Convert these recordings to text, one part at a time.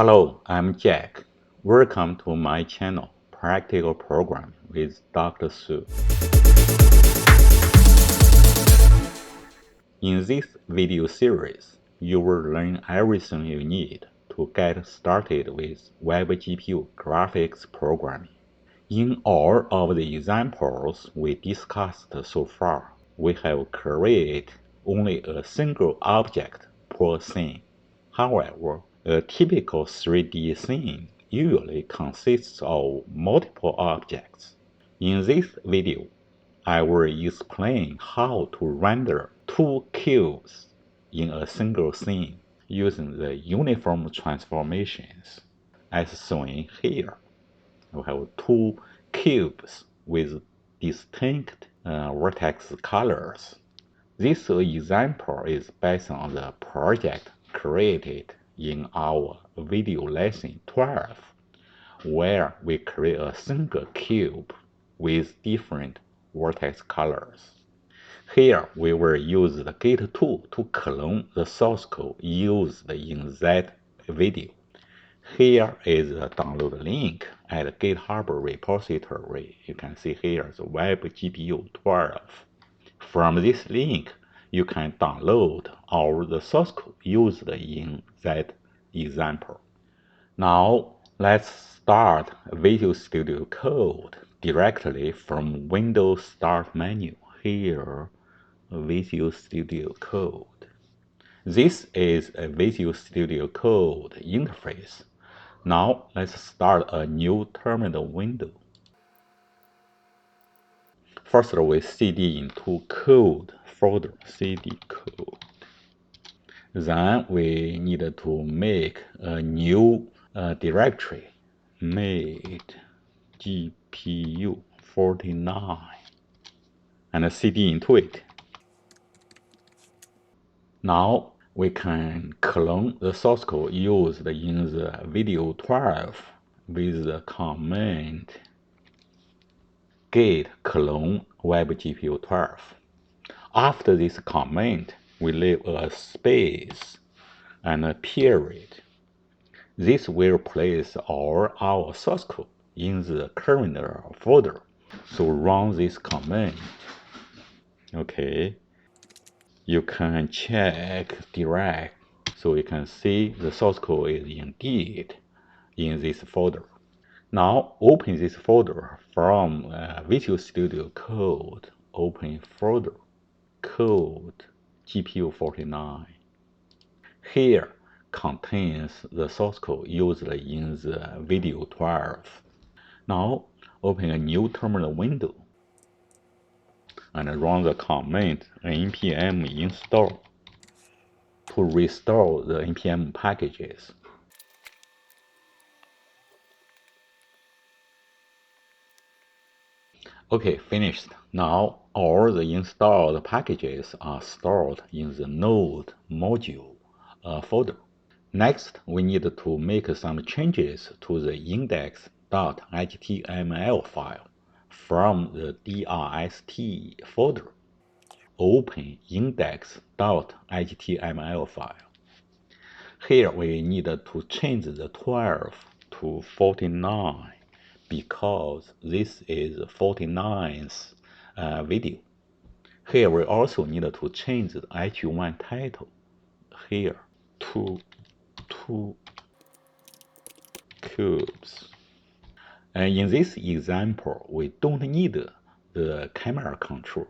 Hello, I'm Jack. Welcome to my channel, Practical Programming with Dr. Su. In this video series, you will learn everything you need to get started with WebGPU Graphics Programming. In all of the examples we discussed so far, we have created only a single object per scene. However, a typical 3D scene usually consists of multiple objects. In this video, I will explain how to render two cubes in a single scene using the uniform transformations as shown here. We have two cubes with distinct vertex colors. This example is based on the project created in our video lesson 12, where we create a single cube with different vertex colors. Here we will use the Git tool to clone the source code used in that video. Here is the download link at GitHub repository. You can see here the WebGPU 12. From this link, you can download all the source code used in that example. Now, let's start Visual Studio Code directly from Windows Start menu. Here, Visual Studio Code. This is a Visual Studio Code interface. Now let's start a new terminal window. First we cd into code folder, cd code. Then we need to make a new directory, made GPU 49, and cd into it. Now we can clone the source code used in the video 12 with the command git clone WebGPU 12. After this command, we leave a space and a period. This will place all our source code in the current folder. So run this command. Okay. You can check direct, so you can see the source code is indeed in this folder. Now open this folder from Visual Studio Code. Open folder, code GPU 49. Here contains the source code used in the video 12. Now open a new terminal window and run the command npm install to restore the npm packages. Okay, finished. Now all the installed packages are stored in the node module folder. Next, we need to make some changes to the index.html file from the DRST folder. Open index.html file. Here we need to change the 12 to 49 because this is 49th video. Here we also need to change the H1 title here to 2 cubes. And in this example, we don't need the camera control,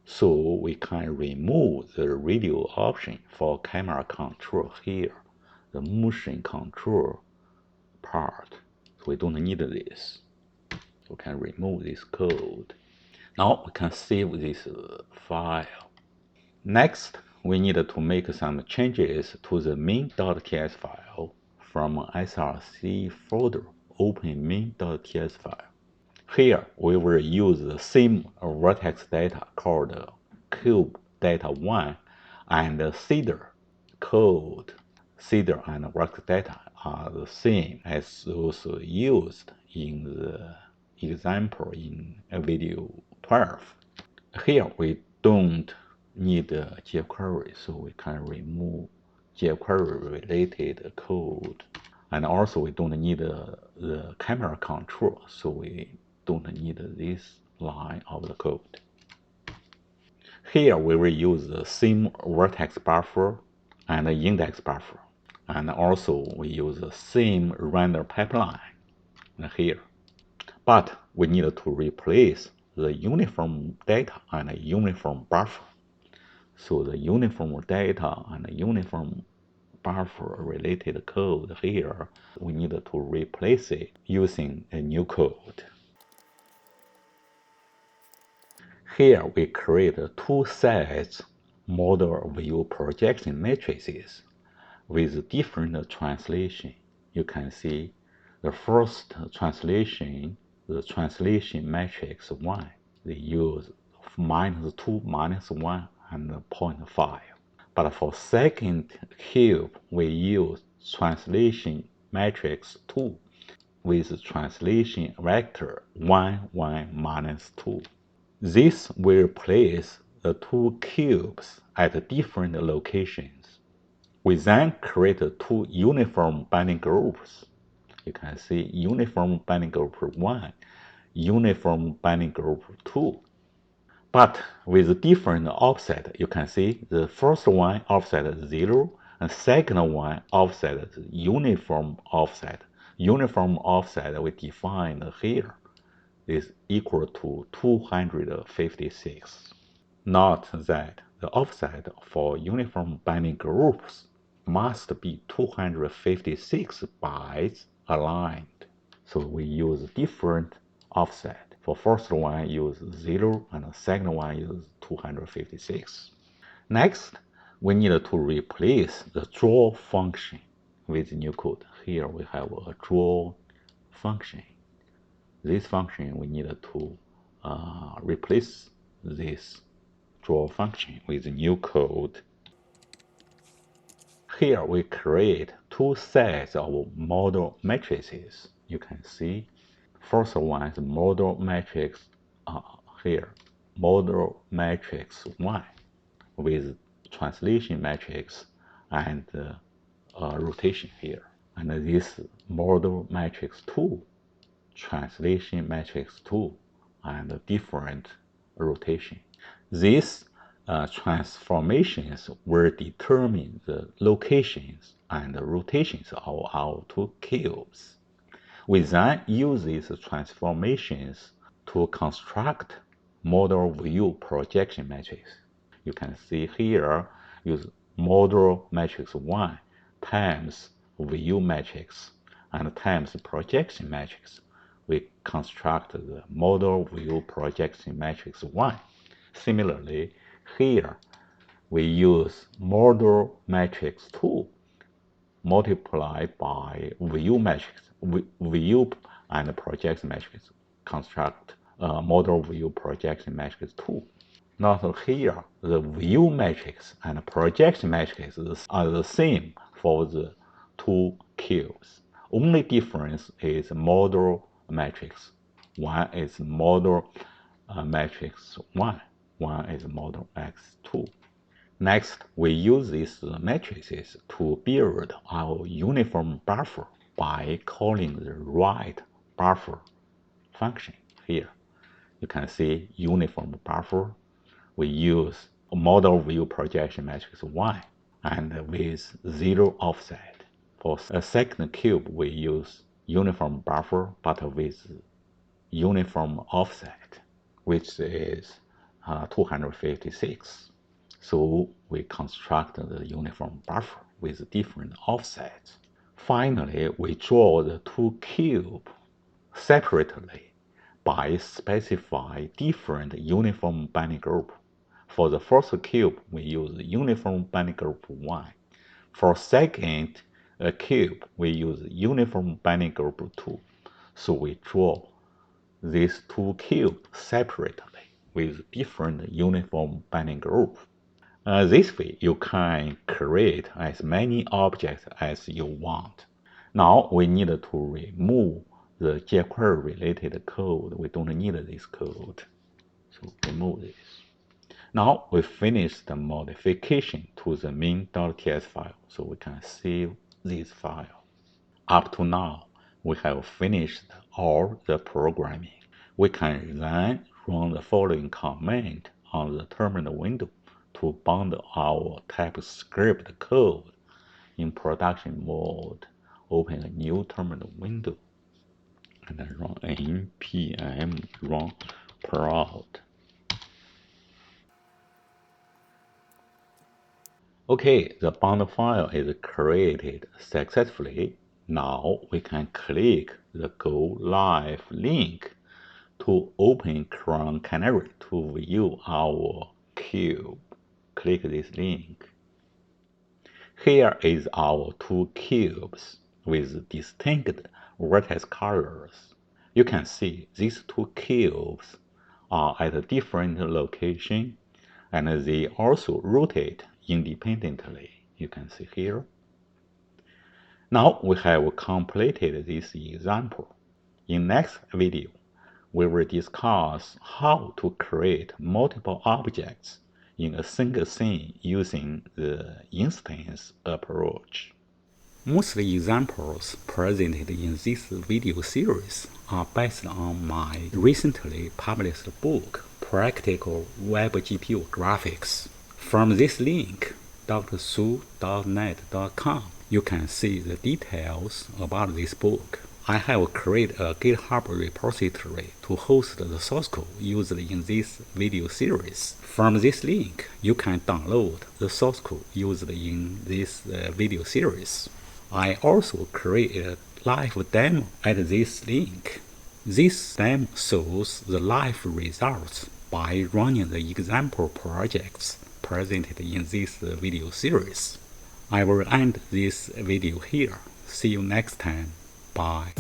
so we can remove the radio option for camera control here, the motion control part. So we don't need this. We can remove this code. Now we can save this file. Next, we need to make some changes to the main.ts file from src folder. Open main.ts file. Here we will use the same vertex data called cube data1 and seeder code. Seeder and vertex data are the same as those used in the example in video 12. Here we don't need jQuery, so we can remove jQuery related code. And also we don't need the camera control, so we don't need this line of the code. Here we will use the same vertex buffer and the index buffer. And also we use the same render pipeline here. But we need to replace the uniform data and uniform buffer. So the uniform data and uniform buffer related code here, we need to replace it using a new code. Here we create two sets model view projection matrices with different translation. You can see the first translation, the translation matrix 1, they use -2, -1, and 0.5. But for second cube, we use translation matrix 2 with translation vector 1, 1, -2. This will place the two cubes at different locations. We then create two uniform binding groups. You can see uniform binding group 1, uniform binding group 2. But with different offset, you can see the first one offset 0, and second one offset uniform offset. Uniform offset we define here is equal to 256. Note that the offset for uniform binding groups must be 256 bytes aligned. So we use different offset. For first one use 0 and the second one use 256. Next, we need to replace the draw function with new code. Here we have a draw function. This function we need to replace this draw function with new code. Here we create two sets of model matrices. You can see first one is model matrix here, model matrix 1 with translation matrix and rotation here. And this model matrix 2, translation matrix 2, and different rotation. These transformations will determine the locations and the rotations of our two cubes. We then use these transformations to construct model view projection matrix. You can see here, use model matrix 1 times view matrix and times projection matrix. We construct the model view projection matrix 1. Similarly, here we use model matrix 2 multiplied by view matrix, view and projection matrix, construct model view projection matrix 2. Note here, the view matrix and projection matrices are the same for the two cubes. Only difference is model matrix. One is model matrix 1, one is model x2. Next, we use these matrices to build our uniform buffer by calling the write buffer function here. You can see uniform buffer. We use a model view projection matrix 1 and with 0 offset. For a second cube, we use uniform buffer but with uniform offset, which is 256. So we construct the uniform buffer with different offsets. Finally, we draw the two cubes separately by specify different uniform binding group. For the first cube, we use uniform binding group 1. For second cube, we use uniform binding group 2. So we draw these two cubes separately with different uniform binding group. This way, you can create as many objects as you want. Now, we need to remove the jQuery related code. We don't need this code. So remove this. Now, we finish the modification to the main.ts file. So we can save this file. Up to now, we have finished all the programming. We can then run the following command on the terminal window to bound our TypeScript code. In production mode, open a new terminal window and then run npm run prod. Okay, the bound file is created successfully. Now we can click the Go Live link to open Chrome Canary to view our cube. Click this link. Here is our two cubes with distinct vertex colors. You can see these two cubes are at a different location and they also rotate independently. You can see here. Now we have completed this example. In next video, we will discuss how to create multiple objects in a single scene using the instance approach. Most examples presented in this video series are based on my recently published book, Practical WebGPU Graphics. From this link, drsu.net.com, you can see the details about this book. I have created a GitHub repository to host the source code used in this video series. From this link, you can download the source code used in this video series. I also created a live demo at this link. This demo shows the live results by running the example projects presented in this video series. I will end this video here. See you next time. Bye.